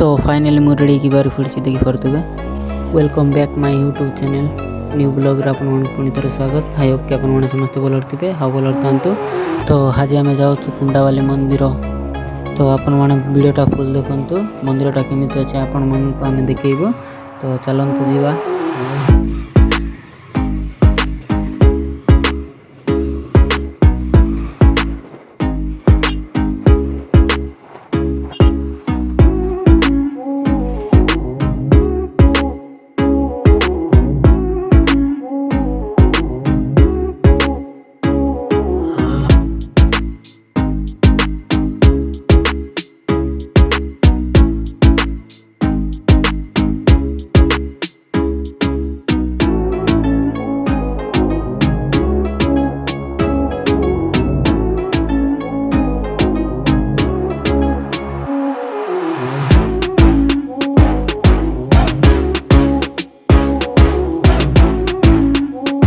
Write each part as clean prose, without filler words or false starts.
So finally मु ready की बारी फुड़ी देखि पारतबे। Welcome back my YouTube channel new blog रे आपन मन पुनी तरह स्वागत। आई होप कि आपन मन समस्त भल रहिबे हाउ भल रहतांतु। तो आज आमे जाउ कुंडावाली मंदिर। तो आपन मन वीडियोटा फुल देखंतु मंदिरटा केमिति अछि आपन मन को आमे देखेइबो। तो चलंतु जीवा।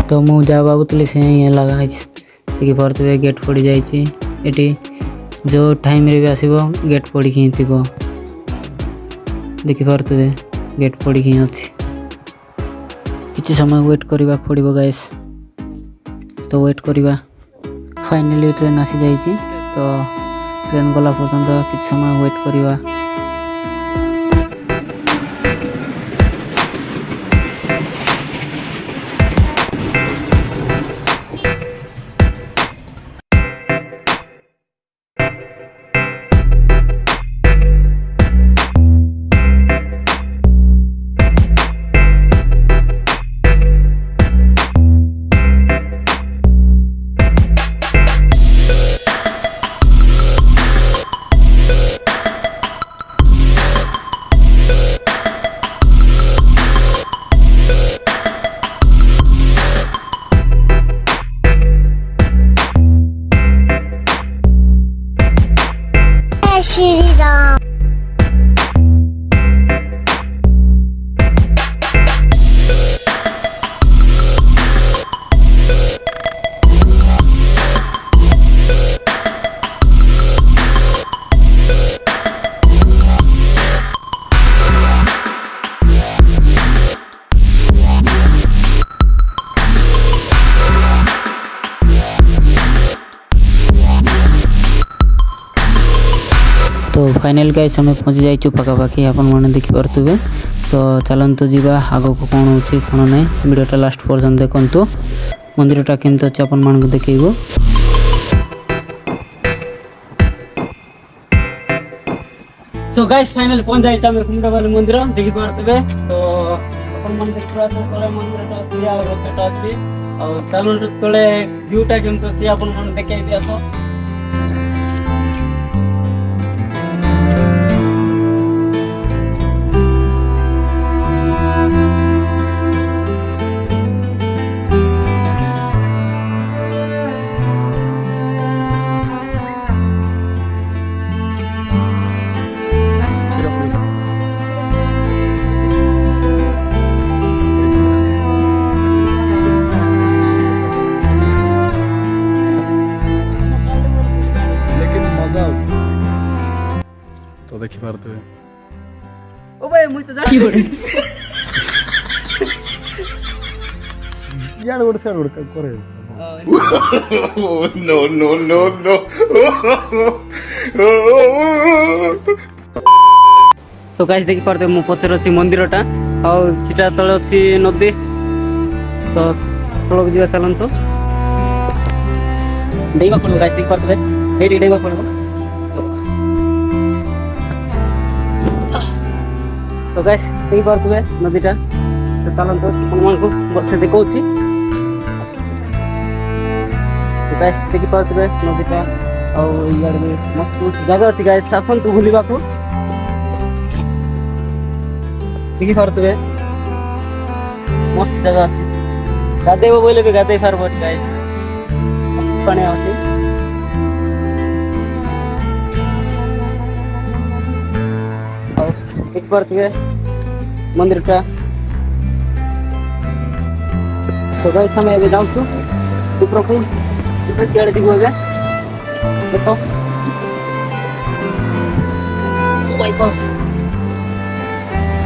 तो मु जा भागुली से लगा देखि पारे गेट पड़ जाइए जो टाइम रे भी आसो गेट पड़ी ही थी देखि पारे गेट पड़ी ही अच्छी किसी समय वेट करने पड़ो गाइस। तो वेट करवा फाइनली ट्रेन आसी जाइए। तो ट्रेन गला पर्यंत किसी समय वेट करवा। श्री राम। तो फाइनल गाइस हमें पहुँची जाइए पाखापाखि आपन मैंने देखि पारे। तो चलतु जीवा आग को कौन हो कौन ना वीडियोटा लास्ट पर्यंत देखु मंदिरटा केमती अच्छे आपन मान को देखो। सो गाइस फाइनल पहुंच जाइए कुंडावाली मंदिर देखि पारे। तो अपन मन देखा तले मंदिरटा पूरा रथटा अच्छी और चलतु तले व्यूटा केमती अच्छे आपन मन देखे दिया। तो देखि पारते ओ भाई मुई तो जाकी होरे यार गोड़ से गोड़ करे no no no no. So guys देखि पारते मु पछर अछि मंदिरटा और चिटा तळे अछि नदी। तो तळक जिवा चलंतो डेइबा पड़ो गाइस देखि पारते एडी डेइबा पड़ो। तो गाइस देखि पारते नदीटा तो चलंतो मन को बसे देखौछि। तो गाइस देखि पारते नदीटा और यार में मस्त जगह अछि गाइस आसन तो भूलिबा को देखि पारते मस्त जगह अछि गादेबो बोले भी गादे पारबो गाइस पानी अछि। और देखि पारते मंदिरटा। तो गाइस हम अभी जाऊँ ऊपर को ऊपर सियाड़े दिखो अबे देखो भाई साहब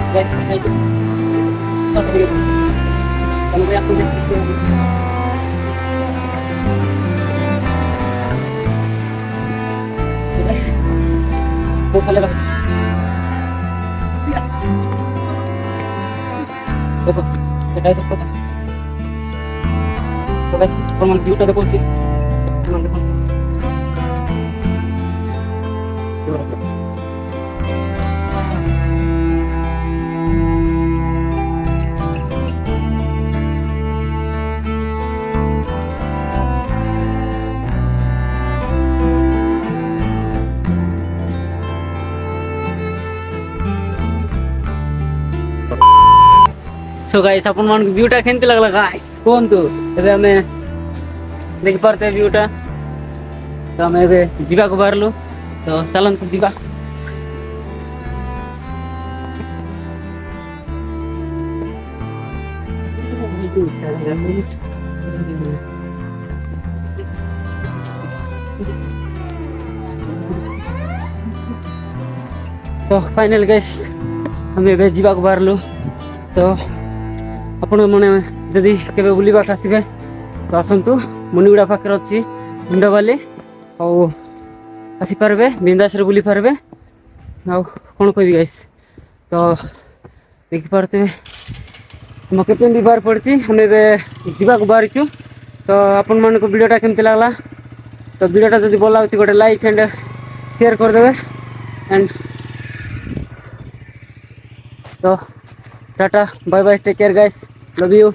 Guys, ayo. Kalau kayak aku guys, mau kalian apa? Yes. देखो सेटाई सबको था तो guys प्रमाण ভিউটা দেখো ছি প্রমাণ দেখো सो गाइस अपन मान व्यूटा केमती लागला गाइस कोंतु एबे हमें देख पारते व्यूटा तो हमें एबे जीवा को बारलु तो चलन तो जीवा तो फाइनल गाइस हमें एबे जीवा को बारलु तो ଆପଣ ମାନେ ଯଦି କେବେ ବୁଲିବାକୁ ଆସିବେ ତ ଆସନ୍ତୁ ମୁନିଗୁଡ଼ା ପାଖରେ ଅଛି ମୁଣ୍ଡବାଲି ଆଉ ଆସିପାରିବେ ବିନ୍ଦାସରେ ବୁଲି ପାରିବେ ଆଉ କ'ଣ କହିବି ଗାଇସ୍ ତ ଦେଖିପାରୁଥିବେ ଆମ କ୍ୟାପ୍ଟେନ୍ ବି ବାହାର ପଡ଼ିଛି ଆମେ ଏବେ ଯିବାକୁ ବାହାରିଛୁ ତ ଆପଣମାନଙ୍କୁ ଭିଡ଼ିଓଟା କେମିତି ଲାଗଲା ତ ଭିଡ଼ିଓଟା ଯଦି ଭଲ ଲାଗୁଛି ଗୋଟେ ଲାଇକ୍ ଆଣ୍ଡ ସେୟାର କରିଦେବେ ଆଣ୍ଡ ତ tata bye bye take care guys love you